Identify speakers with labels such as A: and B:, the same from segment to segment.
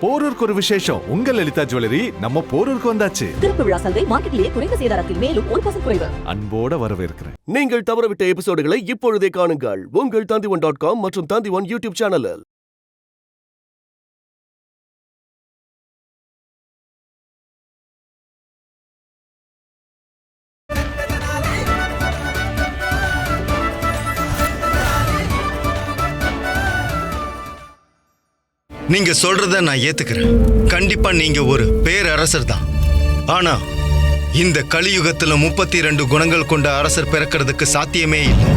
A: போரூருக்கு ஒரு விசேஷம். உங்கள் லலிதா ஜுவல்லரி நம்ம போரூருக்கு வந்தாச்சு.
B: திறப்பு விழா சந்தை மார்க்கெட்டிலே குறைந்த சேதாரத்தில் மேலும் 1% குறைவு.
A: அன்போட வரவேற்கிறேன்.
C: நீங்கள் தவறவிட்ட எபிசோடுகளை இப்பொழுதே காணுங்கள் உங்கள் Tandivan.com மற்றும் Tandivan யூடியூப் சேனலில்.
D: நீங்க சொல்றத நான் ஏத்துக்கிறேன். கண்டிப்பா நீங்க ஒரு பேரரசர் தான். ஆனா இந்த கலியுகத்துல 32 குணங்கள் கொண்ட அரசர் பிறக்கிறதுக்கு சாத்தியமே இல்லை.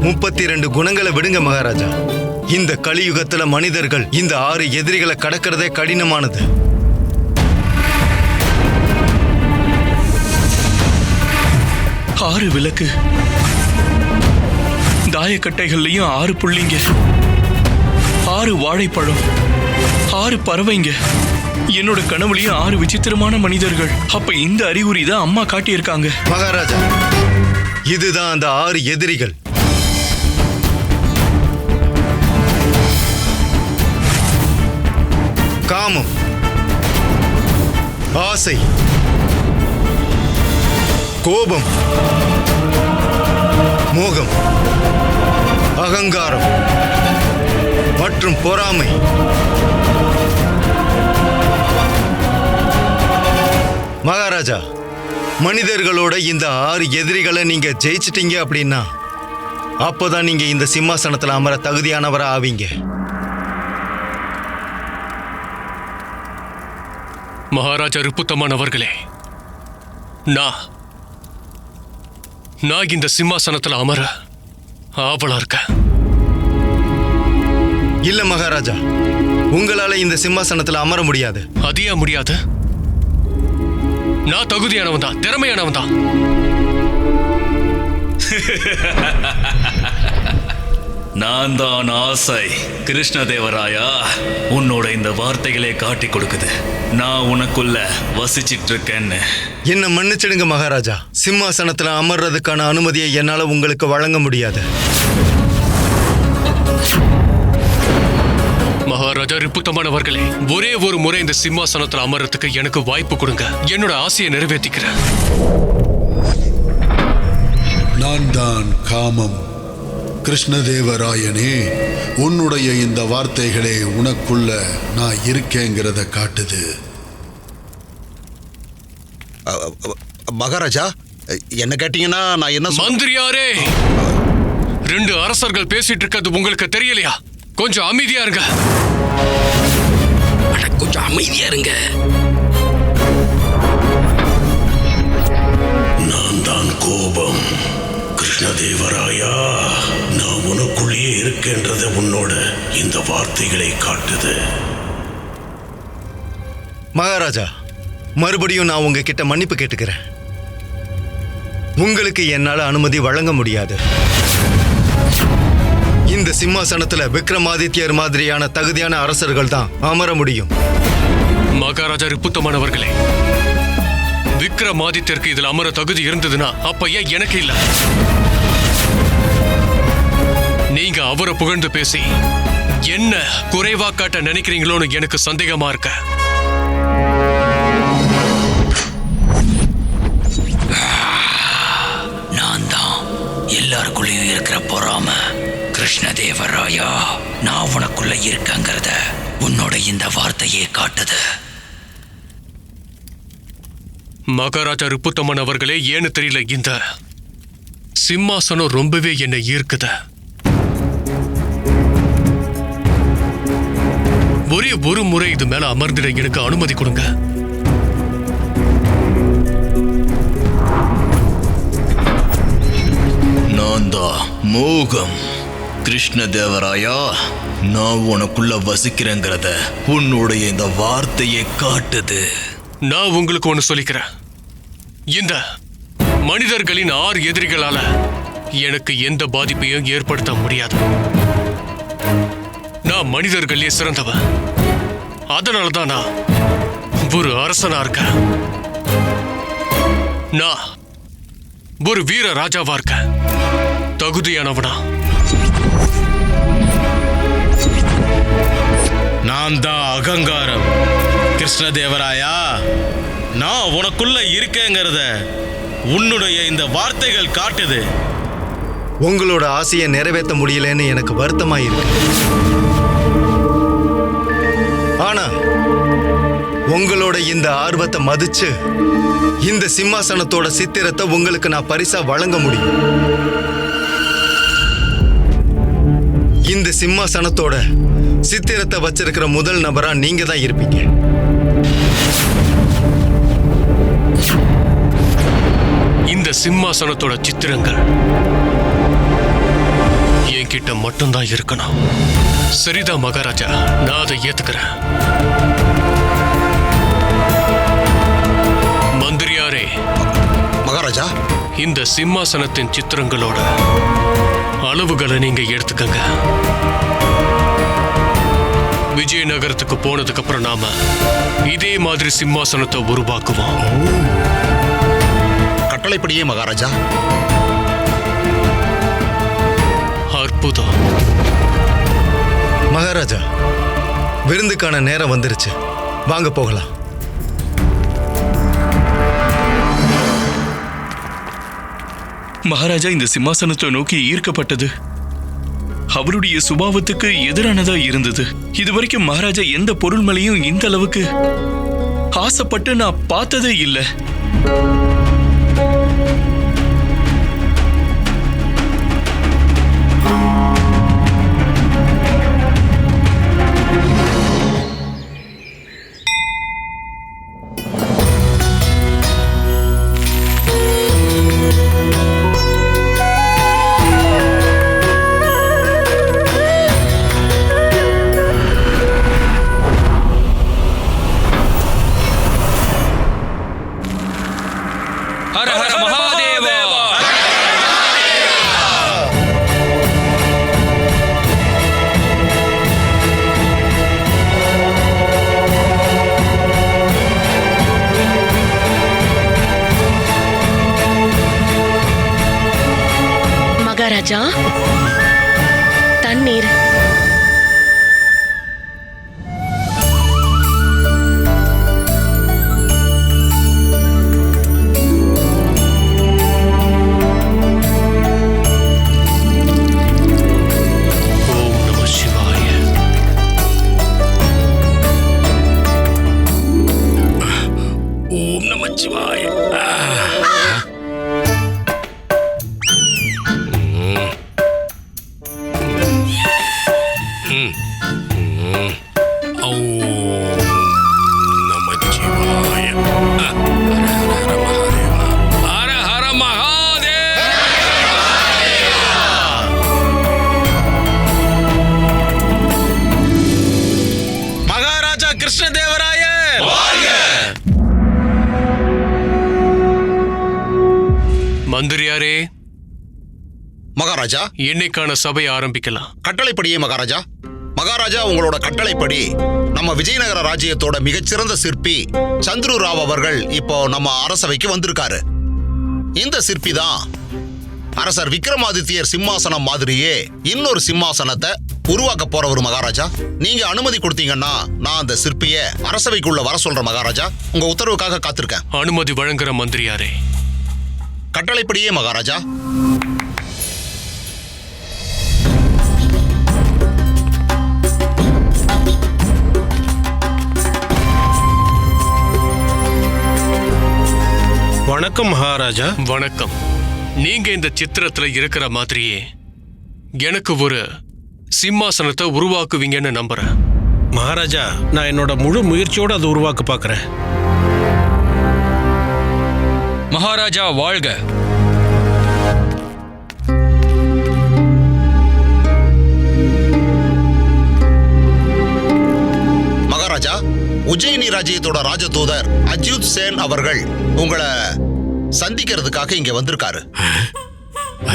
D: 32 குணங்களை விடுங்க மகாராஜா. இந்த கலியுகத்துல மனிதர்கள் இந்த 6 எதிரிகளை கடக்கிறதே கடினமானது.
E: ஆறு விளக்கு, தாயக்கட்டைகள்லயும் 6 புள்ளிங்க, 6 வாழைப்பழம், 6 பறவைங்க. என்னோட கனவுலயும் 6 விசித்திரமான மனிதர்கள். அப்ப இந்த அறிகுறி தான் அம்மா காட்டியிருக்காங்க.
D: மகாராஜா, இதுதான் அந்த 6 எதிரிகள். காமம், ஆசை, கோபம், மோகம், அகங்காரம் மற்றும் பொறாமை. மகாராஜா, மனிதர்களோட இந்த 6 எதிரிகளை நீங்க ஜெயிச்சிட்டீங்க அப்படின்னா அப்பதான் நீங்க இந்த சிம்மாசனத்துல அமர தகுதியானவரா ஆவீங்க.
E: மகாராஜா ரிப்புத்தமன் அவர்களே, நான் இந்த சிம்மாசனத்துல அமர ஆவலா இருக்கேன்.
D: இல்ல மகாராஜா, உங்களால இந்த சிம்மாசனத்துல அமர முடியாது.
E: அது ஏன் முடியாது? நான் தகுதியானவன் தான், திறமையானவன் தான்.
F: நான் தான் ஆசை. கிருஷ்ணதேவராயா, உன்னோட இந்த வார்த்தைகளே காட்டி கொடுக்குது நான் உனக்குள்ள வசிச்சிட்டு இருக்கேன்னு.
D: என்ன மன்னிச்சிடுங்க மகாராஜா. சிம்மாசனத்துல அமர்றதுக்கான அனுமதியை என்னால உங்களுக்கு வழங்க முடியாது.
E: மகாராஜா ரிப்புத்தமன் அவர்களே, ஒரே ஒரு முறை இந்த சிம்மாசனத்துல அமர்றதுக்கு எனக்கு வாய்ப்பு கொடுங்க. என்னோட ஆசையை நிறைவேற்றிக்கிறேன்.
G: நான் தான் காமம். கிருஷ்ணதேவராயனே, உன்னுடைய இந்த வார்த்தைகளே உனக்குள்ள நான் இருக்கேங்கிறத காட்டுது.
H: மகாராஜா, என்ன கேட்டீங்கன்னா நான் என்ன
E: மந்திரியாரே, 2 அரசர்கள் பேசிட்டு இருக்கிறது உங்களுக்கு தெரியலையா? கொஞ்சம் அமைதியா இருங்க.
I: கொஞ்சம் அமைதியா இருங்க.
J: நான் தான் கோபம். கிருஷ்ணதேவராயா, நான் உனக்குள்ளேயே இருக்கின்றத உன்னோட இந்த வார்த்தைகளை காட்டுது.
D: மகாராஜா, மறுபடியும் நான் உங்ககிட்ட மன்னிப்பு கேட்டுக்கிறேன். உங்களுக்கு என்னால அனுமதி வழங்க முடியாது. இந்த சிம்மாசனத்துல விக்ரமாதித்யர் மாதிரியான தகுதியான அரசர்கள் தான் அமர முடியும்.
E: மகாராஜா ரிப்புத்தமன் அவர்களே, விக்ரமாதித்யருக்கு இதுல அமர தகுதி இருந்ததுன்னா அப்ப ஏன் எனக்கு இல்ல? நீங்க அவரை புகழ்ந்து பேசி என்ன குறைவா காட்ட நினைக்கிறீங்களோன்னு எனக்கு சந்தேகமா இருக்க.
I: நான் தான் எல்லாருக்குள்ளேயும் இருக்கிற பொறாம. கிருஷ்ணதேவராயா, நான் உனக்குள்ள இருக்கங்கிறத உன்னோட இந்த வார்த்தையே காட்டுது.
E: மகாராஜா ரிப்புத்தமன் அவர்களே, ஏன்னு தெரியல, இந்த சிம்மாசனம் ரொம்பவே என்னை ஈர்க்குது. ஒரே ஒரு முறை இது மேல அமர்ந்திட எனக்கு அனுமதி கொடுங்க.
F: நான் தான் மோகம். கிருஷ்ணதேவராயா, நான் உனக்குள்ள வசிக்கிறேங்கிறத உன்னுடைய இந்த வார்த்தையை காட்டுது.
E: நான் உங்களுக்கு ஒண்ணு சொல்லிக்கிறேன். இந்த மனிதர்களின் 6 எதிரிகளால எனக்கு எந்த பாதிப்பையும் ஏற்படுத்த முடியாது. நான் மனிதர்களே சிறந்தவன். அதனாலதான் நான் ஒரு அரசனா இருக்கேன். நான் ஒரு வீர ராஜாவா இருக்கேன். தகுதியானவனா.
J: கிருஷ்ணதேவராயா, நான் உனக்குள்ள இருக்கேங்கிறத உன்னுடைய இந்த வார்த்தைகள் காட்டுது.
D: உங்களோட ஆசையை நிறைவேற்ற முடியலன்னு எனக்கு வருத்தமா இருக்கு. ஆனா உங்களோட இந்த ஆர்வத்தை மதிச்சு இந்த சிம்மாசனத்தோட சித்திரத்தை உங்களுக்கு நான் பரிசா வழங்க முடியும். இந்த சிம்மாசனத்தோட சித்திரத்தை வச்சிருக்கிற முதல் நபரா நீங்க தான் இருப்பீங்க.
J: இந்த சிம்மாசனத்தோட சித்திரங்கள் என்கிட்ட மட்டும்தான் இருக்கணும். சரிதான் மகாராஜா, நான் அதை ஏத்துக்கிறேன். மந்திரியாரே
H: மகாராஜா,
J: இந்த சிம்மாசனத்தின் சித்திரங்களோட அளவுகளை நீங்க எடுத்துக்கங்க. விஜயநகரத்துக்கு போனதுக்கு அப்புறம் நாம இதே மாதிரி சிம்மாசனத்தை உருவாக்குவோம்.
H: கட்டளைப்படியே மகாராஜா.
J: அற்புதம்.
D: மகாராஜா, விருந்துக்கான நேரம் வந்துருச்சு, வாங்க போகலாம்.
E: மகாராஜா இந்த சிம்மாசனத்தை நோக்கி ஈர்க்கப்பட்டது அவருடைய சுபாவத்துக்கு எதிரானதா இருந்தது. இதுவரைக்கும் மகாராஜா எந்த பொருள் மேலையும் இந்த அளவுக்கு ஆசைப்பட்டு நான் பார்த்ததே இல்லை.
I: ஹர ஹர மகாதேவா.
B: மகாராஜா, தண்ணீர்.
J: மந்திரியாரே,
H: மகாராஜா,
J: என்னைக்கான சபையை ஆரம்பிக்கலாம்.
H: கட்டளைப்படியே மகாராஜா. மகாராஜா, உங்களோட கட்டளைப்படி நம்ம விஜயநகர ராஜ்யத்தோட மிகச்சிறந்த சிற்பி சந்துரு ராவ் அவர்கள் இப்போ நம்ம அரசவைக்கு வந்திருக்காரு. இந்த சிற்பி தான் அரசர் விக்ரமாதித்யர் சிம்மாசனம் மாதிரியே இன்னொரு சிம்மாசனத்தை உருவாக்க போறவர் மகாராஜா. நீங்க அனுமதி கொடுத்தீங்கன்னா நான் அந்த சிற்பியை அரசவைக்குள்ள வர சொல்றேன் மகாராஜா. உங்க உத்தரவுக்காக காத்திருக்கேன்.
J: அனுமதி வழங்குற மந்திரியாரே.
H: கட்டளைப்படியே மகாராஜா.
J: வணக்கம் மகாராஜா. வணக்கம். நீங்க இந்த சித்திரத்துல இருக்கிற மாதிரியே எனக்கு ஒரு சிம்மாசனத்தை உருவாக்குவீங்கன்னு நம்புறேன்.
K: மகாராஜா, நான் என்னோட முழு முயற்சியோடு அதை உருவாக்க பார்க்குறேன்.
I: மகாராஜா வாழ்க.
H: மகாராஜா, உஜ்ஜயினி ராஜ்யத்தோட ராஜதூதர் அஜித் சேன் அவர்கள் உங்களை சந்திக்கிறதுக்காக இங்க வந்திருக்காரு.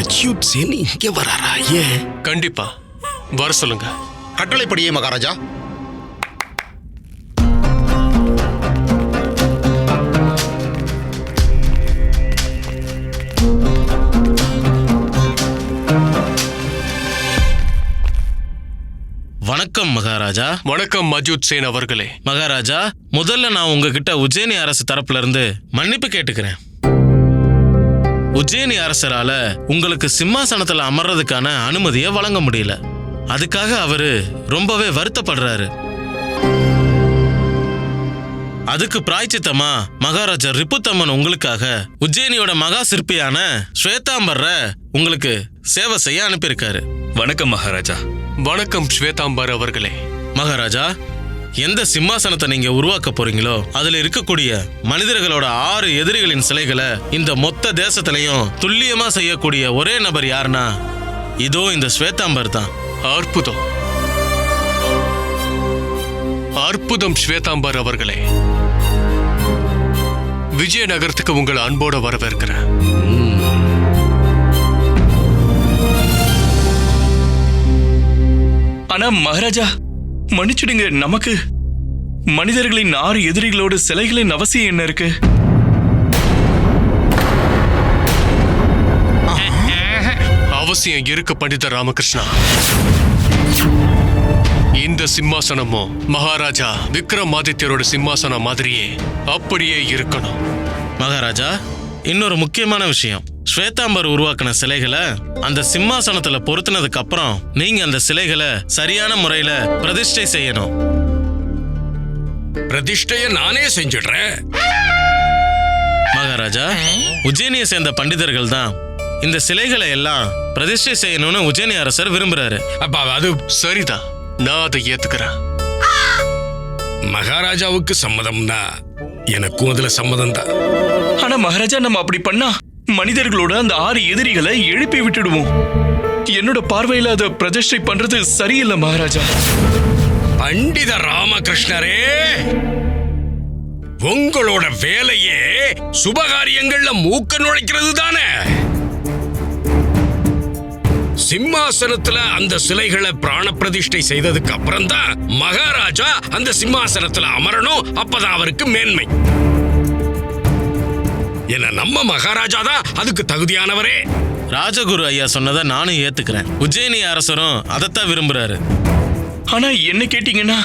J: அஜித் சேன் இங்க வராரா? ஏன்? கண்டிப்பா வர சொல்லுங்க.
H: கட்டளைப்படியே மகாராஜா.
K: வணக்கம் மகாராஜா.
J: வணக்கம் மஜூத் சேன் அவர்களே.
K: மகாராஜா, முதல்ல நான் உங்ககிட்ட உஜ்ஜயினி அரசு தரப்புல இருந்து மன்னிப்பு கேட்டுக்கிறேன். உஜ்ஜயினி அரசரால உங்களுக்கு சிம்மாசனத்துல அமர்றதுக்கான அனுமதியை வழங்க முடியல. அதுக்காக அவரு ரொம்பவே வருத்தப்படுறாரு. அதுக்கு பிராய்ச்சித்தமா மகாராஜா ரிப்புத்தம்மன் உங்களுக்காக உஜ்ஜயினியோட மகா சிற்பியான ஸ்வேதாம்பர உங்களுக்கு சேவை செய்ய அனுப்பியிருக்காரு.
E: வணக்கம் மகாராஜா.
J: வணக்கம் ஸ்வேதாம்பர் அவர்களே.
K: மகாராஜா, எந்த சிம்மாசனத்தை நீங்க உருவாக்க போறீங்களோ அதுல இருக்கக்கூடிய மனிதர்களோட 6 எதிரிகளின் சிலைகளை இந்த மொத்த தேசத்திலையும் துல்லியமா செய்யக்கூடிய ஒரே நபர் யாருன்னா இதோ இந்த ஸ்வேதாம்பர் தான்.
J: அற்புதம், அற்புதம் ஸ்வேதாம்பர் அவர்களே. விஜயநகரத்துக்கு உங்களை அன்போட வரவேற்கிறேன்.
E: ஆனா மகாராஜா, மன்னிச்சிடுங்க, நமக்கு மனிதர்களின் 6 எதிரிகளோட சிலைகளின் அவசியம் என்ன இருக்கு?
J: அவசியம் இருக்கு பண்டிதர் ராமகிருஷ்ணா. இந்த சிம்மாசனமும் மகாராஜா விக்ரமாதித்யரோட சிம்மாசனம் மாதிரியே அப்படியே இருக்கணும்.
K: மகாராஜா, இன்னொரு முக்கியமான விஷயம், ஸ்வேதாம்பர் உருவாக்கின சிலைகளை அந்த சிம்மாசனத்துல பொருத்தினதுக்கு அப்புறம் நீங்க அந்த சிலைகளை சரியான முறையில பிரதிஷ்டை செய்யணும்.
L: பிரதிஷ்டைய நானே செஞ்சிடுறேன்.
K: மகாராஜா, உஜ்ஜயினியை சேர்ந்த பண்டிதர்கள் தான் இந்த சிலைகளை எல்லாம் பிரதிஷ்டை செய்யணும்னு உஜ்ஜயினி அரசர் விரும்புறாரு.
L: அப்பா, அது
J: சரிதான், நான் அதை ஏத்துக்கிறேன்.
L: மகாராஜாவுக்கு சம்மதம்னா எனக்கும் அதுல சம்மதம் தான்.
E: ஆனா மகாராஜா, நம்ம அப்படி பண்ணா மனிதர்களோட அந்த 6 எதிரிகளை எழுப்பி விட்டுடுவோம். என்னோட பார்வையில அதை பிரதிஷ்டை பண்றது சரியில்லை மகாராஜா.
L: பண்டித ராமகிருஷ்ணரே, உங்களோட வேலையே சுபகாரியங்கள்ல மூக்க நுழைக்கிறது தானே. சிம்மாசனத்துல அந்த சிலைகளை பிராண பிரதிஷ்டை செய்ததுக்கு அப்புறம் தான் மகாராஜா அந்த சிம்மாசனத்துல அமரணும். அப்பதான் அவருக்கு மேன்மை. என்ன, நம்ம மகாராஜா தான் அதுக்கு தகுதியானவரே.
K: ராஜகுரு ஐயா சொன்னதை நானும் ஏத்துக்கிறேன். உஜ்ஜயினி அரசரும் அதைத்தான் விரும்புறாரு.
E: ஆனா என்ன கேட்டீங்கன்னா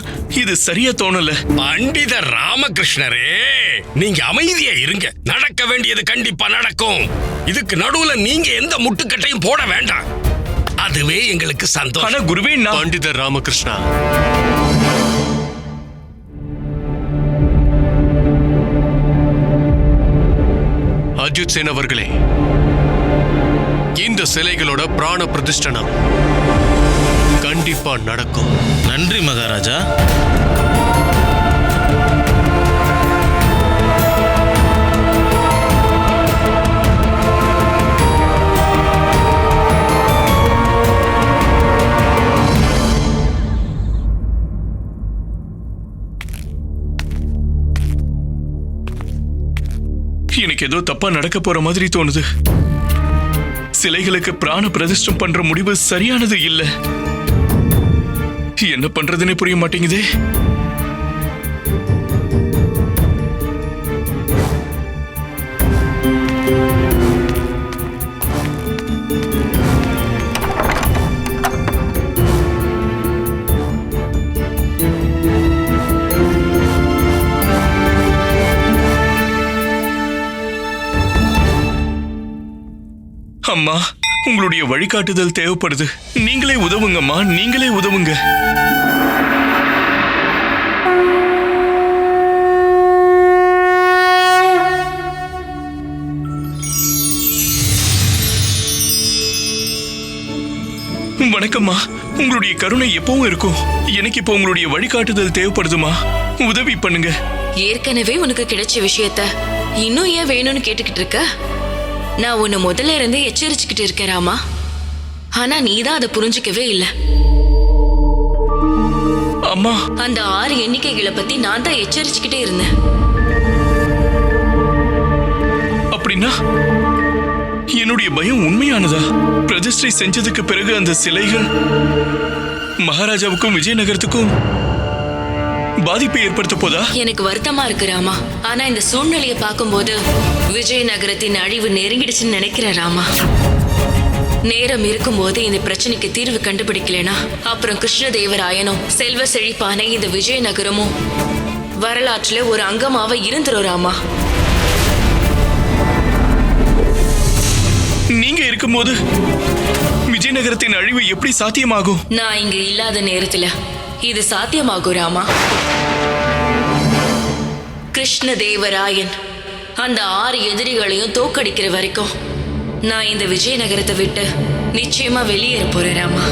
E: இது சரியா தோணல.
L: பண்டித ராமகிருஷ்ணரே, நீங்க அமைதியா இருங்க. நடக்க வேண்டியது கண்டிப்பா நடக்கும். இதுக்கு நடுவுல நீங்க எந்த முட்டுக்கட்டையும் போட வேண்டாம். அதுவே எங்களுக்கு சந்தோஷம்.
E: ஆனா குருவே,
J: பண்டிதர் ராமகிருஷ்ணா, அஜித் சேன் அவர்களே, இந்த சிலைகளோட பிராண பிரதிஷ்டனம் கண்டிப்பா நடக்கும்.
K: நன்றி மகாராஜா.
E: எனக்கு ஏதோ தப்பா நடக்க போற மாதிரி தோணுது. சிலைகளுக்கு பிராண பிரதிஷ்டம் பண்ற முடிவு சரியானது இல்ல. என்ன பண்றதுன்னு புரிய மாட்டேங்குதே. அம்மா, உங்களுடைய வழிகாட்டுதல் தேவைப்படுது. நீங்களே உதவுங்கம்மா, நீங்களே உதவுங்க. வணக்கம்மா, உங்களுடைய கருணை எப்பவும் இருக்கும். எனக்கு இப்போ உங்களுடைய வழிகாட்டுதல் தேவைப்படுதுமா, உதவி பண்ணுங்க.
B: ஏற்கனவே உனக்கு கிடைச்ச விஷயத்த இன்னும் ஏன் வேணும்னு கேட்டுக்கிட்டு இருக்க? நான் உன்னை முதல்ல இருந்தே எச்சரிச்சுக்கிட்டு இருக்கேன் ராமா. ஆனா நீதான் அதை புரிஞ்சுக்கவே இல்ல.
E: அம்மா,
B: அந்த 6 எண்ணிக்கைகளை பத்தி நான் தான் எச்சரிச்சுக்கிட்டே இருந்தேன்.
E: அப்படின்னா என்னுடைய பயம் உண்மையானதா? பிரதிஷ்டை செஞ்சதுக்கு பிறகு அந்த சிலைகள் மகாராஜாவுக்கும் விஜயநகரத்துக்கும் பாதிப்பை ஏற்படுத்த போதா?
B: எனக்கு வருத்தமா இருக்கு ராமா. ஆனா இந்த சூழ்நிலையை பார்க்கும்போது விஜயநகரத்தின் அழிவு நெருங்கிடுச்சுன்னு நினைக்கிறேன் ராமா. நேரம் இருக்கும்போது இந்த பிரச்சனைக்கு தீர்வு கண்டுபிடிக்கலனா அப்புறம் கிருஷ்ணதேவராயனும் செல்வ செழிப்பான இந்த விஜயநகரமும் வரலாற்றுல ஒரு அங்கமாவ இருந்துரும் ராமா.
E: நீங்க இருக்கும்போது விஜயநகரத்தின் அழிவு எப்படி சாத்தியமாகும்?
B: நான் இங்க இல்லாத நேரத்துல இது சாத்தியமாகும் ராமா. கிருஷ்ணதேவராயன் அந்த 6 எதிரிகளையும் தோக்கடிக்கிற வரைக்கும் நான் இந்த விஜயநகரத்தை விட்டு நிச்சயமா வெளியேற போறேன் ராமா.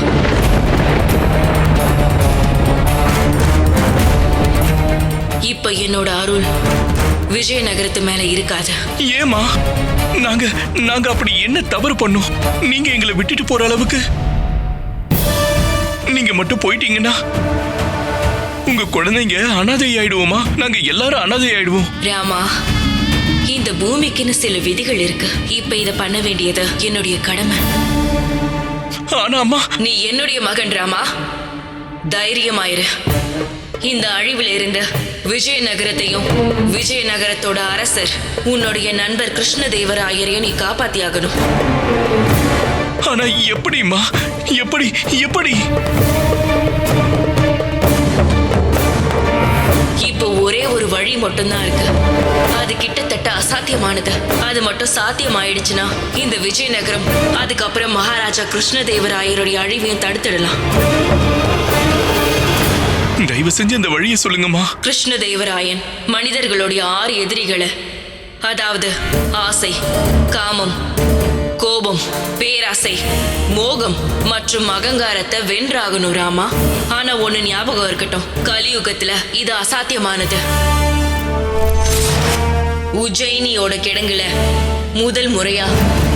B: இப்ப என்னோட அருள் விஜயநகரத்து மேல இருக்காது.
E: ஏமா? நாங்க அப்படி என்ன தவறு பண்ணோம் நீங்க எங்களை விட்டுட்டு போற அளவுக்கு? நீங்க மட்டும் போயிட்டீங்கன்னா உங்க குழந்தைங்க அனாதை ஆயிடுவோமா? நாங்க எல்லாரும் அனாதை ஆயிடுவோம்.
B: ராமா, இந்த பூமிக்குன்னு சில விதிகள் இருக்கு. இப்ப இத பண்ண வேண்டியது என்னுடைய கடமை.
E: ஆனா அம்மா,
B: நீ என்னுடைய மகன் ராமா, தைரியமாயிரு. இந்த அழிவில் இருந்து விஜயநகரத்தையும் விஜயநகரத்தோட அரசர் உன்னுடைய நண்பர் கிருஷ்ணதேவராயரையும் நீ காப்பாத்தியாகணும்.
E: ஆனா எப்படிமா? எப்படி?
B: இப்போ ஒரே ஒரு வழி மட்டும்தான் இருக்கு. அது கிட்டத்தட்ட அசாத்தியமானது. அது மட்டும் சாத்தியமாயிடுச்சுன்னா இந்த விஜயநகரம் அதுக்கப்புறம் மகாராஜா கிருஷ்ணதேவராயருடைய அழிவையும் தடுத்துடலாம்.
E: தயவு செஞ்சு அந்த வழியை சொல்லுங்கம்மா.
B: கிருஷ்ணதேவராயன் மனிதர்களுடைய 6 எதிரிகளை, அதாவது ஆசை, காமம், கோபம், பேராசை, மோகம் மற்றும் அகங்காரத்தை வென்றாகணும் ராமா. ஆனா ஒண்ணு ஞாபகம் இருக்கட்டும், கலியுகத்துல இது அசாத்தியமானது. உஜ்ஜயினியோட கிடங்குல முதல் முறையா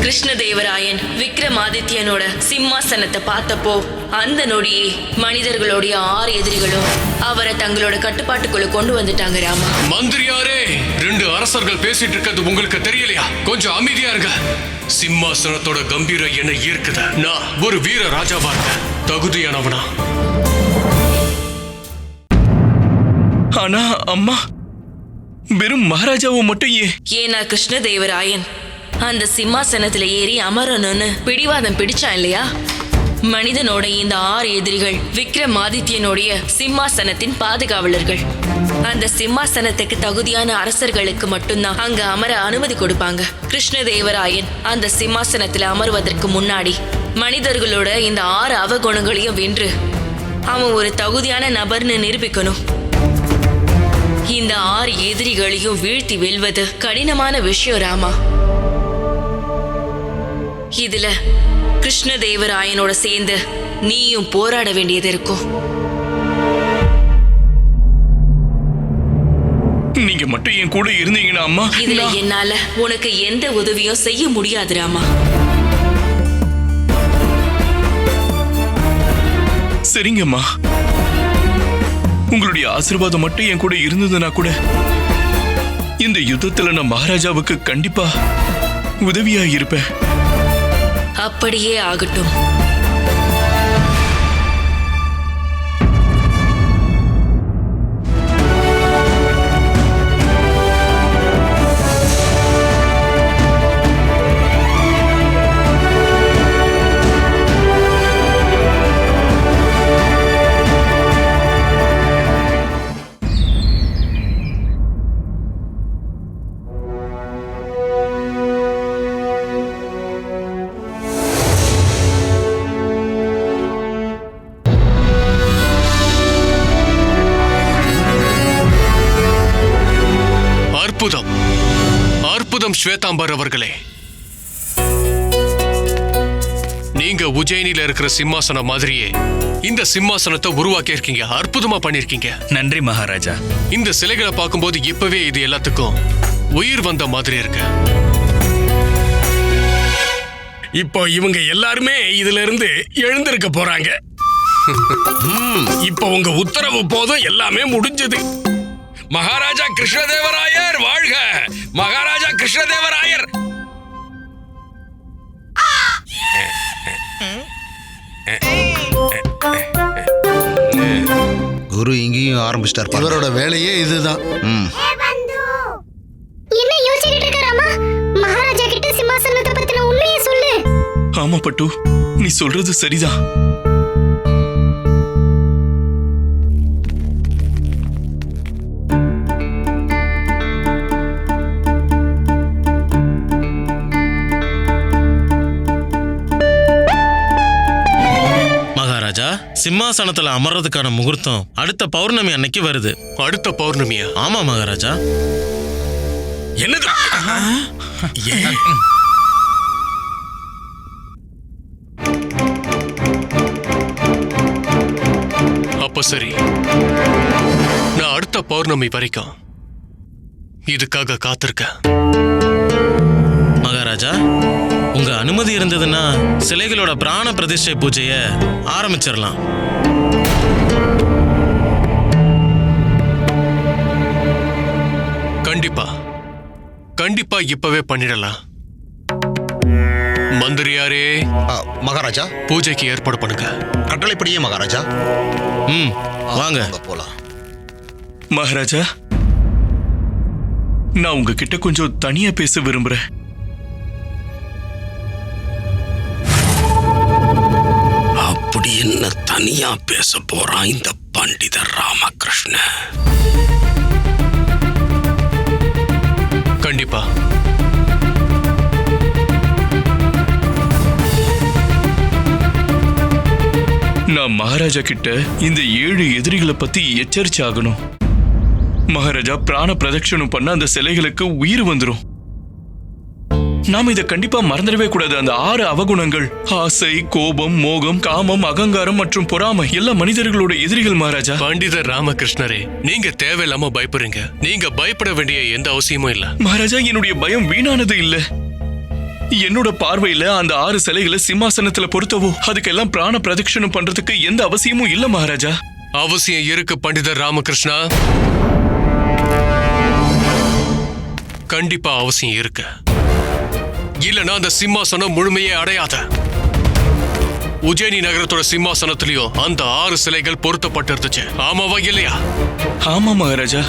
B: கிருஷ்ணதேவராயன் விக்ரமாதித்யனோட சிம்மாசனத்தை பார்த்தப்போ அந்த நொடியே மனிதர்களுடைய 6 எதிரிகளும் அவரை தங்களோட கட்டுப்பாட்டுக்குள்ள கொண்டு வந்துட்டாங்க ராமா.
J: மந்திரியாரே, 2 அரசர்கள் பேசிட்டு இருக்கிறது உங்களுக்கு தெரியலையா? கொஞ்சம் அமைதியா இருங்க. சிம்மாசனத்தோட கம்பீரம் என்ன ஈர்க்குது. நான் ஒரு வீர ராஜாவா இருக்க தகுதியானவனா?
E: ஆனா அம்மா, வெறும் மகாராஜாவை மட்டும்
B: ஏன்னா கிருஷ்ணதேவராயன் அந்த சிம்மாசனத்துல ஏறி அமரணும்னு பிடிவாதம் பிடிச்சான் இல்லையா? மனிதனோட இந்த 6 எதிரிகள் விக்ரமாதித்யனுடைய சிம்மாசனத்தின் பாதுகாவலர்கள். அந்த சிம்மாசனத்துக்கு தகுதியான அரசர்களுக்கு மட்டும்தான் அங்க அமர அனுமதி கொடுப்பாங்க. கிருஷ்ணதேவராயன் அந்த சிம்மாசனத்துல அமர்வதற்கு முன்னாடி மனிதர்களோட இந்த 6 அவகுணங்களையும் வென்று அவன் ஒரு தகுதியான நபர்னு நிரூபிக்கணும். இந்த 6 எதிரிகளையும் வீழ்த்தி வெல்வது கடினமான விஷயம் ராமா. இதுல கிருஷ்ணதேவராயனோட சேர்ந்து நீயும் போராட வேண்டியது இருக்கும்.
E: நீங்க மட்டும் என் கூட இருந்தீங்கன்னா அம்மா,
B: இதுல என்னால உனக்கு எந்த உதவியும் செய்ய முடியாது ராமா.
E: சரிங்கம்மா, உங்களுடைய ஆசீர்வாதம் மட்டும் என் கூட இருந்ததுன்னா கூட இந்த யுத்தத்துல நான் மகாராஜாவுக்கு கண்டிப்பா உதவியா இருப்பேன்.
B: அப்படியே ஆகட்டும்.
J: அற்புதம் ஸ்வேதாம்பர் அவர்களே. நீங்க உஜ்ஜயினில இருக்கிற சிம்மாசனம் மாதிரியே இந்த சிம்மாசனத்தை உருவாக்கி இருக்கீங்க. அற்புதமா பண்ணிருக்கீங்க.
I: நன்றி மகாராஜா.
J: இந்த சிலைகளை பார்க்கும்போது இப்பவே இது எல்லாத்துக்கும் உயிர் வந்த மாதிரி இருக்கு.
L: இப்போ இவங்க எல்லாருமே இதுல இருந்து எழுந்திருக்க போறாங்க. இப்போ உங்க உத்தரவு போதும், எல்லாமே முடிஞ்சது. மகாராஜா கிருஷ்ணதேவராயர் வாழ்க! மகாராஜா கிருஷ்ணதேவராயர்!
H: குரு இங்கேயும் ஆரம்பிச்சிட்டார்.
G: இவரோட வேலையே இதுதான்.
M: என்ன யோசிச்சுட்டு இருக்க ராமா? மகாராஜா கிட்ட சிம்மாசனத்தை பத்தின உண்மையை சொல்லு.
E: ஆமா பட்டு, நீ சொல்றது சரிதான்.
K: மகாராஜா, சிம்மாசனத்துல அமர்றதுக்கான முகூர்த்தம் அடுத்த பௌர்ணமி அன்னைக்கு வருது.
J: அடுத்த பௌர்ணமியா?
K: ஆமா மகாராஜா.
L: என்னது?
J: அப்ப சரி, நான் அடுத்த பௌர்ணமி வரைக்கும் இதுக்காக காத்திருக்கேன்.
K: மகாராஜா, உங்க அனுமதி இருந்ததுன்னா சிலைகளோட பிராண பிரதிஷ்டை பூஜைய ஆரம்பிச்சிடலாம்.
J: கண்டிப்பா கண்டிப்பா இப்பவே பண்ணிடலாம். மந்திரியாரே,
H: மகாராஜா,
J: பூஜைக்கு ஏற்பாடு பண்ணுங்க.
H: கட்டளைப்படியே மகாராஜா.
K: வாங்க
H: போலாம்.
E: மகாராஜா, நான் உங்ககிட்ட கொஞ்சம் தனியா பேச விரும்புறேன்.
L: அப்படி என்ன தனியா பேச போறான் இந்த பண்டிதர் ராமகிருஷ்ண?
J: கண்டிப்பா.
E: நான் மகாராஜா கிட்ட இந்த 7 எதிரிகளை பத்தி எச்சரிச்சாகணும். மகாராஜா, பிராண பிரதட்சணம் பண்ண அந்த சிலைகளுக்கு உயிர் வந்துரும். நாம இதை கண்டிப்பா மறந்துடவே கூடாது. அந்த 6 அவகுணங்கள், ஆசை, கோபம், மோகம், காமம், அகங்காரம் மற்றும் பொறாமை, எல்லா மனிதர்களோட எதிரிகள் மகாராஜா.
J: பண்டிதர் ராமகிருஷ்ணரே, நீங்க தேவையில்லாம பயப்படுறீங்க. நீங்க பயப்பட வேண்டிய எந்த அவசியமும் இல்ல.
E: மகாராஜா, என்னுடைய பயம் வீணானது இல்ல. என்னோட பார்வையில அந்த 6 சிலைகளை சிம்மாசனத்துல பொறுத்தவோ அதுக்கெல்லாம் பிராண பிரதட்சணம் பண்றதுக்கு எந்த அவசியமும் இல்ல மகாராஜா.
J: அவசியம் இருக்கு பண்டிதர் ராமகிருஷ்ணா, கண்டிப்பா அவசியம் இருக்கு. இல்லனா அந்த சிம்மாசனம் முழுமையே அடையாத. உஜ்ஜயினி நகரத்தோட சிம்மாசனத்திலயும் அந்த 6 சிலைகள் பொருத்தப்பட்டு இருந்துச்சு. ஆமாவா இல்லையா?
E: ஆமா மகாராஜா.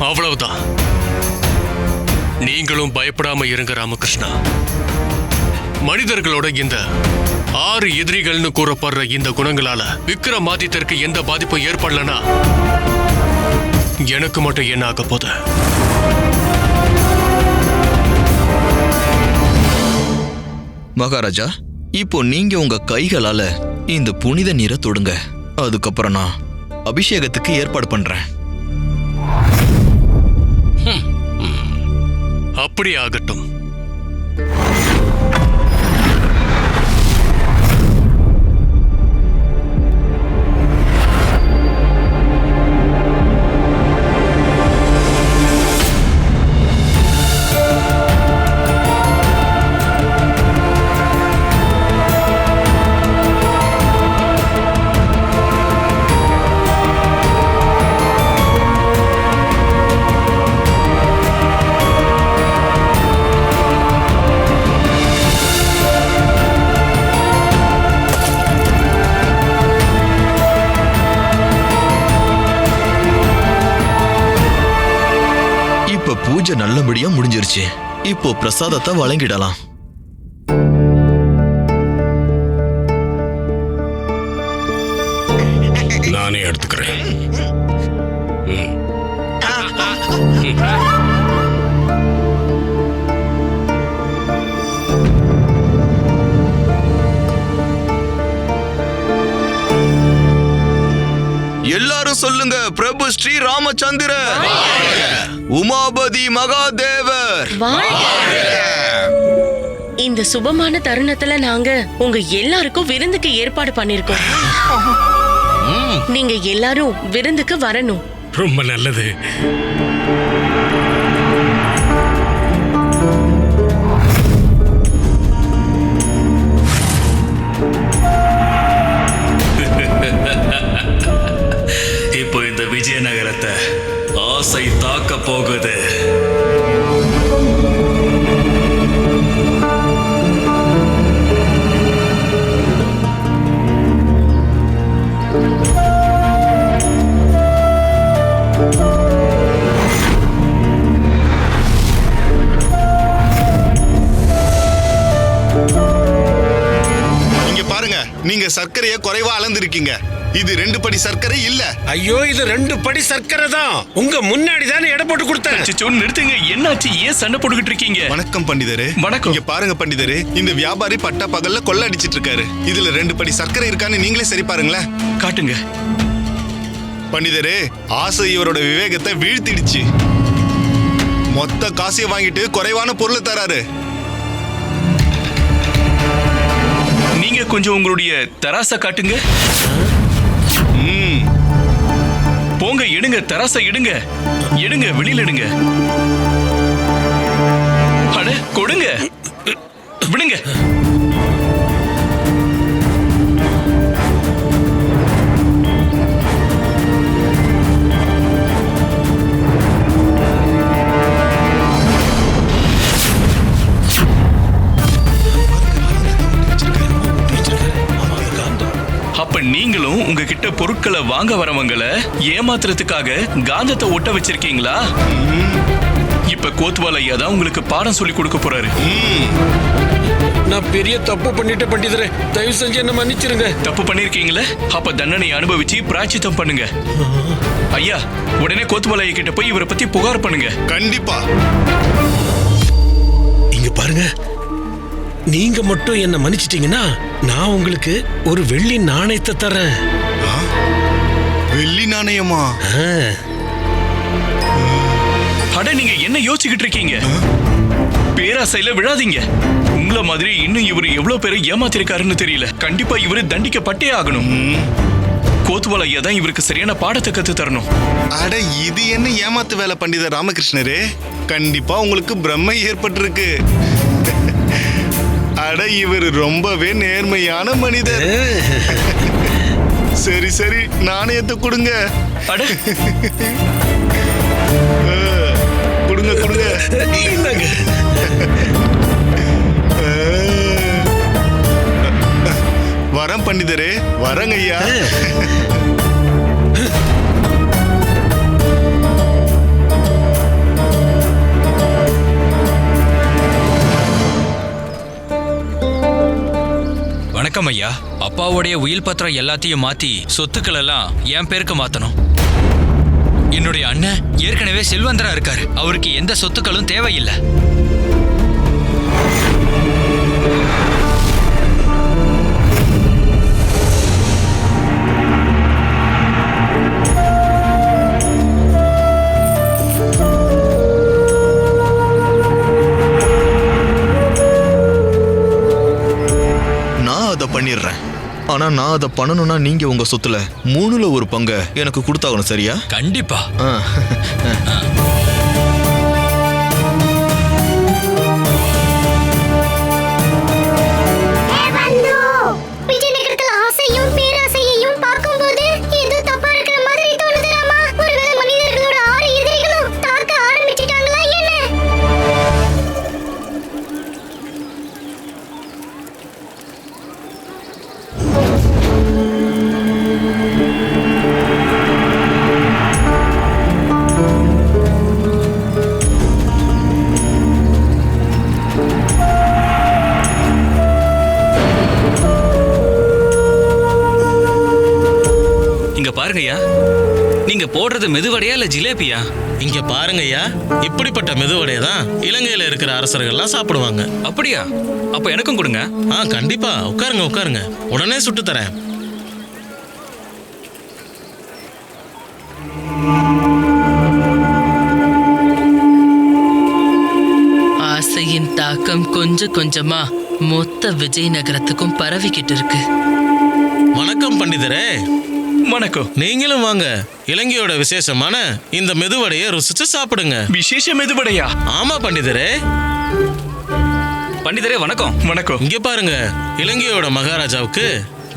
J: அவ்வளவுதான். நீங்களும் பயப்படாம இருங்க ராமகிருஷ்ணா. மனிதர்களோட இந்த 6 எதிரிகள்னு கூறப்படுற இந்த குணங்களால விக்ரமாதித்தருக்கு எந்த பாதிப்பும் ஏற்படலனா எனக்கு மட்டும் என்ன ஆக போகுது?
F: மகாராஜா, இப்போ நீங்க உங்க கைகளால இந்த புனித நீரை தொடுங்க. அதுக்கப்புறம் நான் அபிஷேகத்துக்கு ஏற்பாடு பண்றேன்.
J: அப்படி ஆகட்டும்.
F: பூஜை நல்லபடியா முடிஞ்சிருச்சு. இப்போ பிரசாதத்தை வழங்கிடலாம்.
L: நானே எடுத்துக்கிறேன்.
F: எல்லாரும் சொல்லுங்க, பிரபு ஸ்ரீ ராமச்சந்திர, உமாபதி மகாதேவர்.
M: இந்த சுபமான தருணத்துல நாங்க உங்க எல்லாருக்கும் விருந்துக்கு ஏற்பாடு பண்ணிருக்கோம். நீங்க எல்லாரும் விருந்துக்கு வரணும்.
L: ரொம்ப நல்லது.
N: இப்போ இந்த விஜயநகரத்தை ஆசை தாக்க போகுது.
D: சர்க்கரையை குறைவா அளந்திருக்கீங்க. இது 2 படி சர்க்கரை இல்ல.
L: ஐயோ, இது 2 படி சர்க்கரை தான். உங்க முன்னாடி தானே எடை போட்டு கொடுத்தேன்.
E: நிறுத்துங்க, என்னாச்சு? ஏன் சண்டை போட்டுக்கிட்டு இருக்கீங்க?
D: வணக்கம் பண்டிதரே.
E: வணக்கம்.
D: இங்க பாருங்க பண்டிதரே, இந்த வியாபாரி பட்ட பகல்ல கொள்ள அடிச்சிட்டு இருக்காரு. இதுல 2 படி சர்க்கரை இருக்கான்னு நீங்களே சரி பாருங்களேன்.
E: காட்டுங்க.
D: பண்டிதரே, ஆசை இவரோட விவேகத்தை வீழ்த்திடுச்சு. மொத்த காசையை வாங்கிட்டு குறைவான பொருளை தராரு.
E: நீங்க கொஞ்சம் உங்களுடைய தராசை காட்டுங்க. போங்க, எடுங்க, தராசை எடுங்க, எடுங்க, வெளியில எடுங்க. அட, கொடுங்க, விடுங்க. அப்ப நீங்களும் உங்ககிட்ட பொருட்களை வாங்க வரவங்களை ஏமாத்துறதுக்காக காந்தத்தை ஒட்ட வச்சிருக்கீங்களா? இப்ப கோத்வால் ஐயா தான் உங்களுக்கு பாடம் சொல்லி கொடுக்க போறாரு.
L: நான் பெரிய தப்பு பண்ணிட்டு பண்டிதரே, தயவு செஞ்சு என்ன மன்னிச்சிருங்க.
E: தப்பு பண்ணிருக்கீங்களே, அப்ப தண்டனை அனுபவிச்சு பிராயச்சித்தம் பண்ணுங்க. ஐயா, உடனே கோத்வால் ஐயா கிட்ட போய் இவரை பத்தி புகார் பண்ணுங்க.
D: கண்டிப்பா.
L: இங்க பாருங்க, நீங்க மட்டும் என்ன மன்னிச்சிட்டீங்கன்னா நான் உங்களுக்கு ஒரு வெள்ளி நாணயத்தை தரேன்.
D: வெள்ளி நாணயமா?
E: அட, நீங்க என்ன யோசிச்சுக்கிட்டு இருக்கீங்க? பேராசையில விழாதீங்க. உங்களை மாதிரி இன்னும் இவரு எவ்வளவு பேரை ஏமாத்திருக்காருன்னு தெரியல. கண்டிப்பா இவரு தண்டிக்கப்பட்டே ஆகணும். கோத்வால் ஐயா தான் இவருக்கு சரியான பாடத்தை கத்து தரணும்.
D: அட, இது என்ன ஏமாத்து வேலை பண்டிதர் ராமகிருஷ்ணரே? கண்டிப்பா உங்களுக்கு பிரம்மை ஏற்பட்டிருக்கு. அட, இவர் ரொம்பவே நேர்மையான மனிதர். சரி சரி, நாணயத்தை கொடுங்க.
E: அட,
D: கொடுங்க கொடுங்க. வரம் பண்டிதரே, வரங்க ஐயா.
I: வணக்கம் ஐயா. அப்பாவுடைய உயில் பத்திரம் எல்லாத்தையும் மாத்தி சொத்துக்கள் எல்லாம் என் பேருக்கு மாத்தணும். என்னுடைய அண்ணன் ஏற்கனவே செல்வந்தரா இருக்காரு. அவருக்கு எந்த சொத்துக்களும் தேவையில்லை.
F: பண்ணிடுறேன். ஆனா நான் அதை பண்ணணும்னா நீங்க உங்க சொத்துல 3ல் 1 பங்கை எனக்கு கொடுத்தாகணும். சரியா?
I: கண்டிப்பா.
O: விஜயநகரத்தில் ஆசையும் பேராசையையும் பார்க்கும்போது ஏதோ தப்பா இருக்கிற மாதிரி தோணுது ராமா. ஒருவேளை மனிதர்களோட 6 எதிரிகளும் தாக்க ஆரம்பிச்சிட்டாங்களா என்ன?
I: இங்க பாருங்கய்யா, நீங்க போடுறது மெதுவடையா இல்ல ஜிலேபியா?
K: இங்க பாருங்கய்யா, இப்படிப்பட்ட மெதுவடையை தான் இலங்கையில இருக்கிற அரசர்கள்லாம் சாப்பிடுவாங்க.
I: அப்படியா? அப்ப எனக்கும் கொடுங்க.
K: கண்டிப்பா. உட்காருங்க உட்காருங்க, உடனே சுட்டு தரேன்.
B: ஆசையின் தாக்கம் கொஞ்சம் கொஞ்சமா மொத்த விஜயநகரத்துக்கும் பரவிக்கிட்டு இருக்கு.
K: வணக்கம் பண்டிதரே.
E: வணக்கம்.
K: நீங்களும் வாங்க, இலங்கையோட விசேஷமான இந்த மெதுவடையை ருசிச்சு சாப்பிடுங்க.
E: விசேஷ மெதுவடையா?
K: ஆமா பண்டிதரே.
I: பண்டிதரே வணக்கம்.
E: வணக்கம்.
K: இங்க பாருங்க, இலங்கையோட மகாராஜாவுக்கு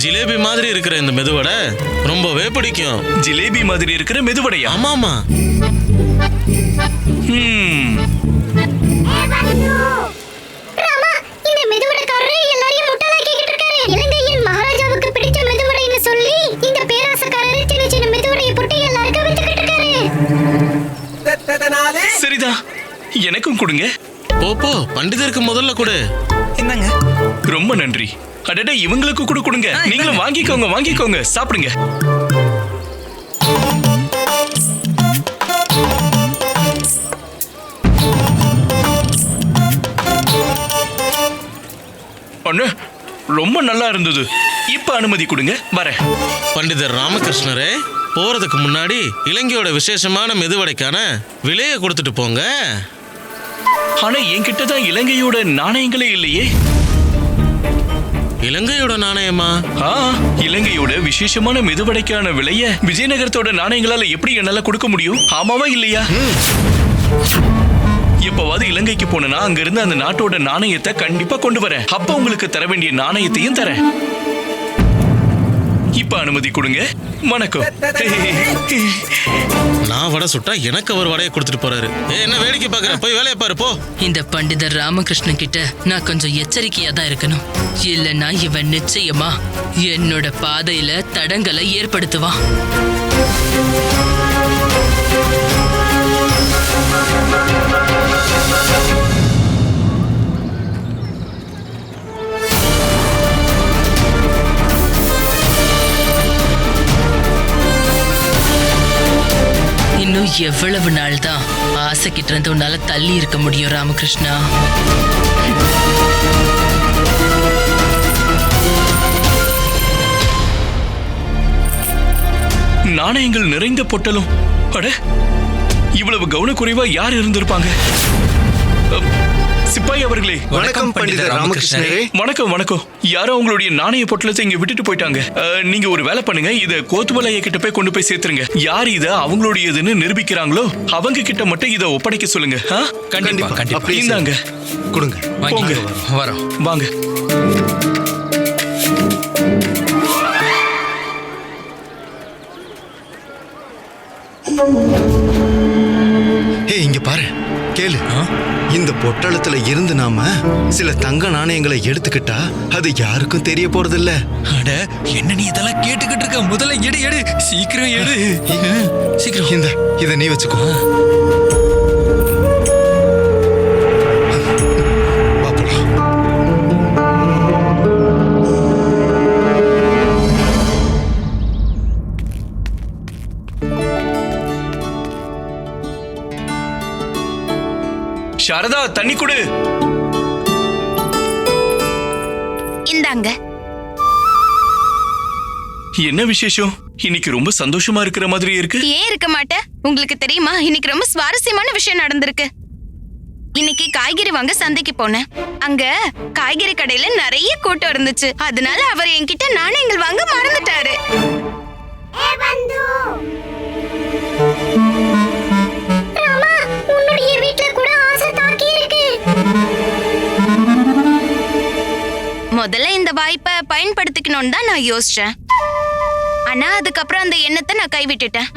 K: ஜிலேபி மாதிரி இருக்கிற இந்த மெதுவடை ரொம்பவே பிடிக்கும்.
E: ஜிலேபி மாதிரி இருக்கிற மெதுவடையா?
K: ஆமாமா.
O: ராமா, இந்த மெதுவடைக்காரரே எல்லாரையும் முட்டாளாக்கிட்டு இருக்காரு. இலங்கையின் மகாராஜாவுக்கு பிடிச்ச மெதுவடைன்னு சொல்லி இந்த பேராசக்காரர் சின்ன சின்ன மெதுவடையை போட்டு எல்லாருக்கும் வித்துக்கிட்டு இருக்காரு.
E: சரிதான், எனக்கும் கொடுங்க.
K: போ பண்டிதருக்கு முதல்ல கொடு.
E: என்னங்க? ரொம்ப நன்றி. அடடே, இவங்களுக்கு கூட கொடுங்க. நீங்களும் வாங்கிக்கோங்க சாப்பிடுங்க. அண்ணே, ரொம்ப நல்லா இருந்தது. இப்ப அனுமதி கொடுங்க, வரேன்.
K: பண்டிதர் ராமகிருஷ்ணரே, போறதுக்கு முன்னாடி இலங்கையோட விசேஷமான மெதுவடைக்கான விலையை கொடுத்துட்டு போங்க.
E: ஆனா என்கிட்ட தான் இலங்கையோட நாணயங்களே இல்லையே.
K: இலங்கையோட நாணயமா?
E: இலங்கையோட விசேஷமான மெதுவடைக்கான விலைய விஜயநகரத்தோட நாணயங்களால எப்படி என்னால கொடுக்க முடியும்? ஆமாவா இல்லையா? எப்பவாவது இலங்கைக்கு போனா அங்க இருந்து அந்த நாட்டோட நாணயத்தை கண்டிப்பா கொண்டு வரேன். அப்ப உங்களுக்கு தர வேண்டிய நாணயத்தையும் தரேன். இப்ப அனுமதி கொடுங்க. வணக்கம்.
K: நான் வடை சுட்டா எனக்கு அவர் வடையை கொடுத்துட்டு போறாரு. என்ன வேடிக்கை பாக்குற? போய் வேலையை பாரு போ.
B: இந்த பண்டிதர் ராமகிருஷ்ணன் கிட்ட நான் கொஞ்சம் எச்சரிக்கையா தான் இருக்கணும். இல்லைன்னா இவன் நிச்சயமா என்னோட பாதையில தடங்களை ஏற்படுத்துவான். இன்னும் எவ்வளவு நாள் தான் ஆசைக்கிட்ட இருந்து உன்னால தள்ளி இருக்க முடியும் ராமகிருஷ்ணா?
E: நாணயங்கள் நிறைந்த பொட்டலும். அட, இவ்வளவு கவனக்குறைவா யார் இருந்திருப்பாங்க? சிப்பாய் அவர்களே.
D: வணக்கம் பண்டிதர் ராமகிருஷ்ணரே.
E: வணக்கம். யாரோ உங்களுடைய நாணய பொட்டலத்தை இங்க விட்டுட்டு போயிட்டாங்க. நீங்க ஒரு வேலை பண்ணுங்க, இத கோத்துவலைய கிட்ட போய் கொண்டு போய் சேர்த்துருங்க. யார் இத அவங்களுடையதுன்னு நிரூபிக்கிறாங்களோ அவங்க கிட்ட மட்டும் இத ஒப்படைக்க சொல்லுங்க.
I: கண்டிப்பா.
E: இந்தாங்க,
D: கொடுங்க.
E: போங்க.
I: வரோம்.
E: வாங்க.
D: இங்க பாரு, கேளு. இந்த பொட்டலத்துல இருந்து நாம சில தங்க நாணயங்களை எடுத்துக்கிட்டா அது யாருக்கும் தெரிய போறது இல்ல.
I: அட, என்ன நீ இதெல்லாம் கேட்டுக்கிட்டு இருக்க? முதல்ல எடு சீக்கிரம் எடு. சீக்கிரம்.
D: இத நீ வச்சுக்கோ.
E: சாரதா, தண்ணி குடு.
O: இந்தாங்க.
E: என்ன விசேஷம்? இன்னைக்கு ரொம்ப சந்தோஷமா இருக்கிற மாதிரி இருக்கு.
O: ஏன் இருக்க மாட்டேன்? உங்களுக்கு தெரியுமா, இன்னைக்கு ரொம்ப சுவாரஸ்யமான விஷயம் நடந்திருக்கு. இன்னைக்கு காய்கறி வாங்க சந்தைக்கு போனேன். அங்க காய்கறி கடையில நிறைய கூட்டம் இருந்துச்சு. அதனால அவர் என்கிட்ட நாணயங்கள் வாங்க மறந்துட்டாரு. முதல்ல இந்த வாய்ப்பை பயன்படுத்திக்கணும்னு தான் நான் யோசிச்சேன். ஆனா அதுக்கப்புறம் அந்த எண்ணத்தை நான் கைவிட்டுட்டேன்.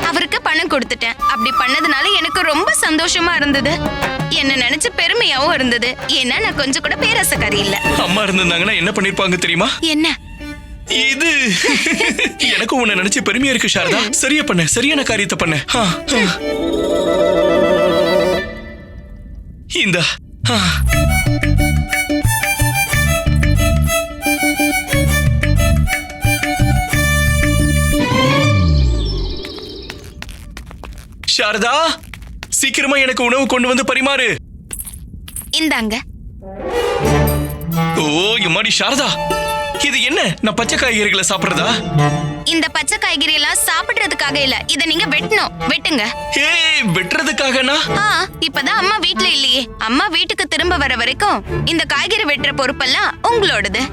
O: அவருக்கு பணம் கொடுத்துட்டேன். அப்படி பண்ணதுனால எனக்கு ரொம்ப சந்தோஷமா இருந்தது. என்ன நினைச்சு பெருமையாவும் இருந்தது. ஏன்னா நான் கொஞ்சம் கூட பேராசைக்காரி இல்ல.
E: அம்மா இருந்தாங்கன்னா என்ன பண்ணிருப்பாங்க தெரியுமா?
O: என்ன
E: இது? எனக்கு உன்னை நினைச்சு பெருமையா இருக்கு சாரதா. சரியா பண்ண, சரியான காரியத்தை பண்ண. இந்த சாரதா, சீக்கிரமா எனக்கு உணவு கொண்டு வந்து பரிமாறு.
O: இந்தாங்க.
E: ஓ எம்மாடி சாரதா, இது என்ன? நான் பச்சை காய்கறிகளை சாப்பிடுறதா?
O: இந்த பச்சை காய்கறி எல்லாம் சாப்பிடுறதுக்காக இல்ல, இத நீங்க வெட்டணும். வெட்டுங்க.
E: வெட்டுறதுக்காகனா?
O: இப்பதான் அம்மா வீட்ல இல்லையே. அம்மா வீட்டுக்கு திரும்ப வர வரைக்கும் இந்த காய்கறி வெட்டுற பொறுப்பெல்லாம் உங்களோடது.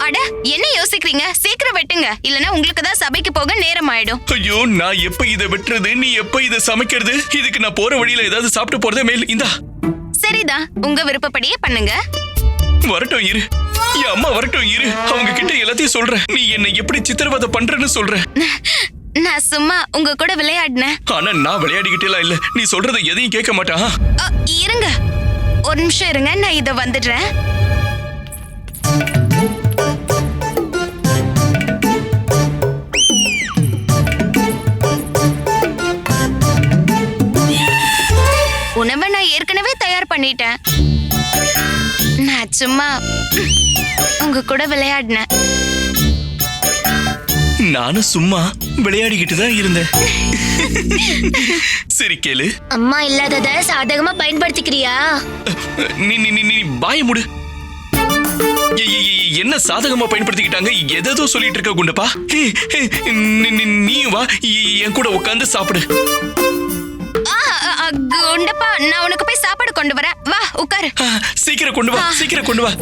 O: அட, என்ன யோசிக்கிறீங்க? சீக்கிரம் வெட்டுங்க, இல்லனா உங்களுக்கு தான் சபைக்கு போக நேரம் ஆயிடும்.
E: ஐயோ, நான் எப்ப இத வெட்டுறது, நீ எப்ப இத சமைக்கிறது? இதுக்கு நான் போற வழியில ஏதாவது சாப்பிட்டு போறதே மேல். இந்தா.
O: சரிதான், உங்க விருப்பப்படியே பண்ணுங்க.
E: வரட்டும் இரு, என் அம்மா வரட்டும் இரு. அவங்க கிட்ட எல்லாத்தையும் சொல்றேன். நீ என்ன எப்படி சித்திரவதை பண்றன்னு சொல்றேன்.
O: நான் சும்மா உங்க கூட விளையாடினேன்.
E: ஆனா நான் விளையாடிக்கிட்டே இல்ல. நீ சொல்றதை எதையும் கேட்க மாட்டா.
O: இருங்க, ஒரு நிமிஷம் இருங்க, நான் இத வந்துடுறேன். பண்ணிட்டேன். நான் சும்மா உங்க கூட விளையாடினேன்.
E: நானும் சும்மா விளையாடிக்கிட்டு தான் இருந்தேன். சரி கேளு.
P: அம்மா இல்லாதத சாதகமா பயன்படுத்திக்கிறியா?
E: நீ பாய முடு. என்ன சாதகமா பயன்படுத்திக்கிட்டாங்க? எதோ சொல்லிட்டு இருக்க குண்டப்பா. நீ வா, என் கூட உட்காந்து சாப்பிடு.
O: குண்டப்பா, நான் உனக்கு போய் சாப்பாடு கொண்டு வரேன். வா உட்காரு.
E: சீக்கிரம் கொண்டு வா, சீக்கிரம் கொண்டு வா.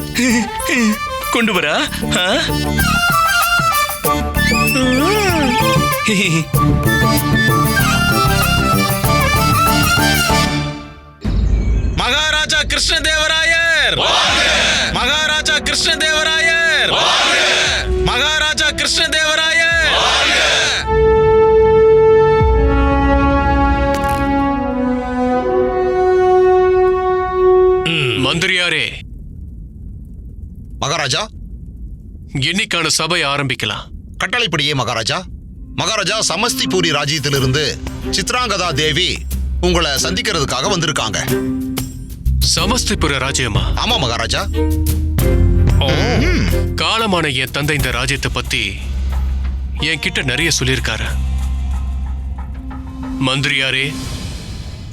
E: கொண்டு வரா.
K: மகாராஜா கிருஷ்ணதேவராயர், மகாராஜா கிருஷ்ணதேவராயர், மகாராஜா கிருஷ்ணதேவராயர்.
J: மந்திரியாரே.
H: மகாராஜா,
J: இன்னைக்கான சபை ஆரம்பிக்கலாம்.
H: கட்டளைப்படியே மகாராஜா. மகாராஜா, சமஸ்திபூரி ராஜ்யத்திலிருந்து சித்ராங்கதா தேவி உங்களை சந்திக்கிறதுக்காக வந்திருக்காங்க.
J: சமஸ்திபுர ராஜ்யமா?
H: ஆமா மகாராஜா.
J: காலமான என் தந்தை இந்த ராஜ்யத்தை பத்தி என்கிட்ட நிறைய சொல்லியிருக்காரு. மந்திரியாரே,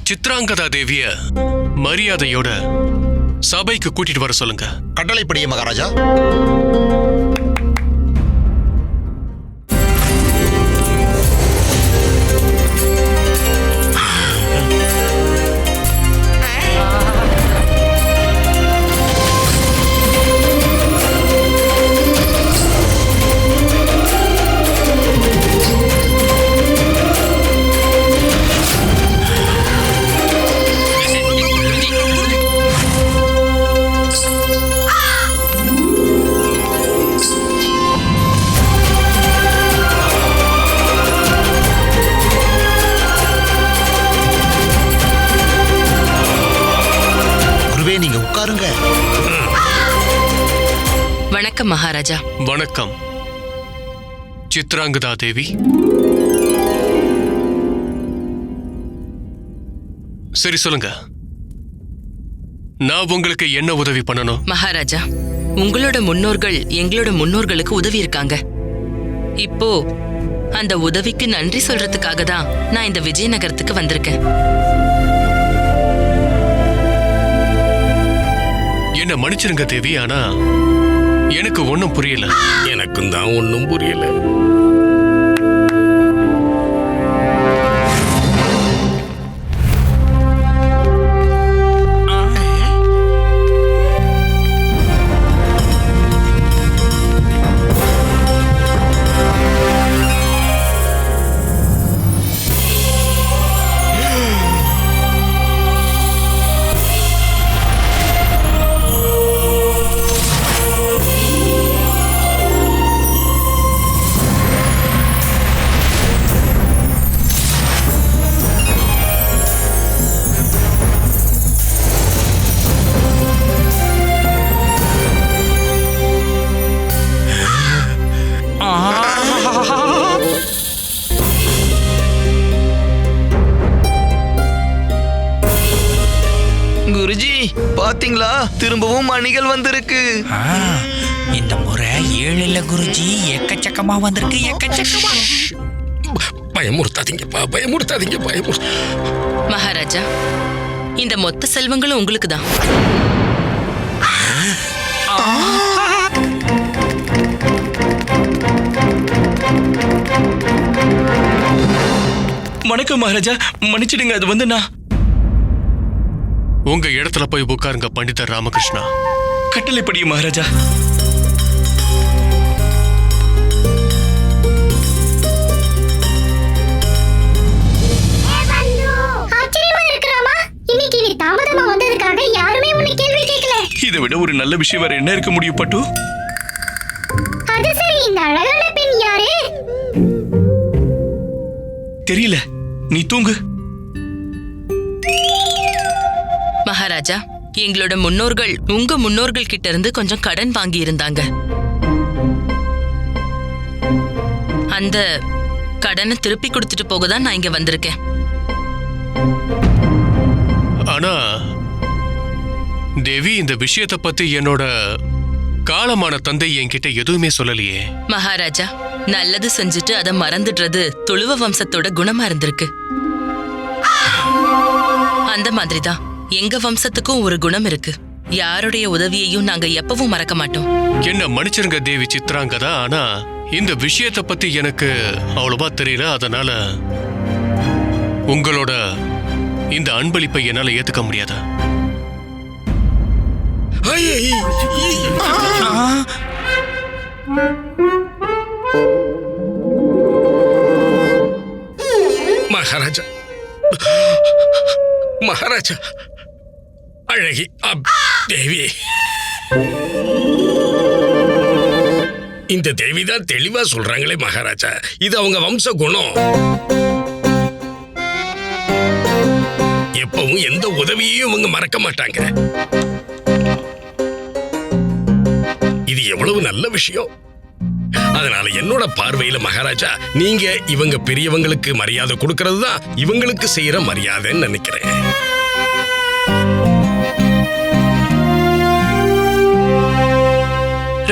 J: சித்ராங்கதா தேவிய மரியாதையோட சபைக்கு கூட்டிட்டு வர சொல்லுங்க.
H: கட்டளைப்படியே மகாராஜா. நீங்க உட்காருங்க.
B: வணக்கம் மகாராஜா.
J: வணக்கம் சித்ராங்கதா தேவி. சரி சொல்லுங்க, நான் உங்களுக்கு என்ன உதவி பண்ணணும்?
B: மகாராஜா, உங்களோட முன்னோர்கள் எங்களோட முன்னோர்களுக்கு உதவி இருக்காங்க. இப்போ அந்த உதவிக்கு நன்றி சொல்றதுக்காக தான் நான் இந்த விஜயநகரத்துக்கு வந்திருக்கேன்.
J: என்ன மன்னிச்சிருங்க தேவி, ஆனா எனக்கு ஒன்னும் புரியல.
L: எனக்கும் தான் ஒன்னும் புரியல.
F: குருஜி பாத்தீங்களா, திரும்பவும் மணிகள் வந்திருக்கு.
Q: இந்த முறை 7 இல்ல குருஜி, எக்கச்சக்கமா வந்திருக்கு, எக்கச்சக்கமா.
L: பயமுறுத்தாதீங்கப்பா, பயமுறுத்தாதீங்க,
B: மகாராஜா, இந்த மொத்த செல்வங்களும் உங்களுக்கு தான்.
E: வணக்கம் மகாராஜா, மன்னிச்சிடுங்க. அது வந்து நான்
J: உங்க இடத்துல போய் உட்காருங்க பண்டிதர் ராமகிருஷ்ணா.
E: கட்டளைப்படி மகாராஜா. இதை விட ஒரு நல்ல விஷயம் வேற என்ன இருக்க முடியும் பட்டு?
P: அது சரி, இந்த அழகான பெண் யாரு?
E: தெரியல, நீ தூங்கு.
B: மகாராஜா, எங்களோட முன்னோர்கள் உங்க முன்னோர்கள் கிட்ட இருந்து கொஞ்சம் கடன் வாங்கி இருந்தாங்க. அந்த கடனை திருப்பி கொடுத்துட்டு போக தான் நான் இங்க வந்திருக்கேன்.
J: ஆனா தேவி, இந்த விஷயத்தை பத்தி என்னோட காலமான தந்தை என்கிட்ட எதுவுமே சொல்லலையே.
B: மகாராஜா, நல்லது செஞ்சுட்டு அதை மறந்துடுறது துளுவ வம்சத்தோட குணமா இருந்திருக்கு. அந்த மாதிரிதான் எங்க வம்சத்துக்கும் ஒரு குணம் இருக்கு. யாருடைய உதவியையும் நாங்க எப்பவும் மறக்க மாட்டோம்.
J: என்ன மன்னிச்சிருங்க தேவி சித்ராங்கதா, ஆனா இந்த விஷயத்தை பத்தி எனக்கு அவ்வளவா தெரியல. அதனால உங்களோட இந்த அன்பளிப்பை என்னால ஏத்துக்க முடியாதா?
L: மகாராஜா, மகாராஜா, அழகி தேவி, இந்த தேவி தான் தெளிவா சொல்றாங்களே மகாராஜா, இது அவங்க வம்ச குணம். எப்பவும் எந்த உதவியையும் இவங்க மறக்க மாட்டாங்க. இது எவ்வளவு நல்ல விஷயம். அதனால என்னோட பார்வையில மகாராஜா, நீங்க இவங்க பெரியவங்களுக்கு மரியாதை கொடுக்கறது தான் இவங்களுக்கு செய்யற மரியாதைன்னு நினைக்கிறேன்.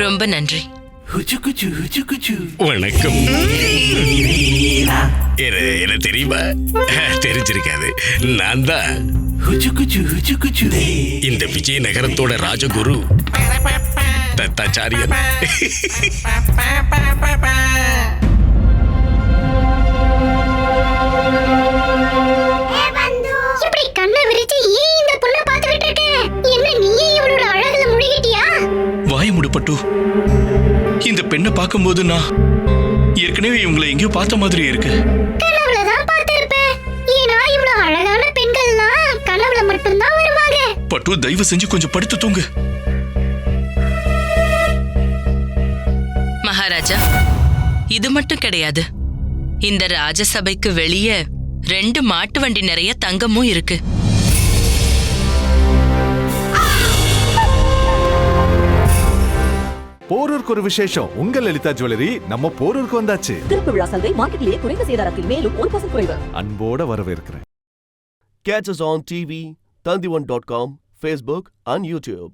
B: ரொம்ப நன்றி.
L: வணக்கம். என்ன தெரியுமா? தெரிஞ்சிருக்காது. நான் தான் இந்த விஜயநகரத்தோட ராஜகுரு தத்தாச்சாரியன்.
P: இப்படி கண்ணை விரிச்சு ஏன் இந்த பொண்ணை பார்த்துக்கிட்டு இருக்க? என்ன நீயே இவளோட அழகுல முழுகிட்டியா?
E: வாய் முடுப்பட்டு, இந்த பெண்ணை பார்க்கும்போது நான் ஏற்கனவே இவங்களை எங்கேயோ பார்த்த மாதிரி இருக்கு.
P: கனவுலதான் பார்த்திருப்பேன். ஏன்னா இவ்வளவு அழகான பெண்கள்லாம் கனவுல மட்டும்தான் வருவாங்க.
E: பட்டு, தயவு செஞ்சு கொஞ்சம் படுத்து தூங்கு.
B: மகாராஜா, இது மட்டும் கிடையாது. இந்த ராஜசபைக்கு வெளியே 2 மாட்டு வண்டி நிறைய தங்கமும் இருக்கு.
A: போரூருக்கு ஒரு விசேஷம். உங்கள் லலிதா ஜுவல்லரி நம்ம போரூருக்கு வந்தாச்சு.
R: திறப்பு விழா சலுகை மார்க்கெட்டிலேயே குறைந்த சேதாரத்தில் மேலும் 1% குறைவு.
A: அன்போட வரவேற்கிறேன்.
C: Catch us on TV, Tandivan.com, Facebook and YouTube.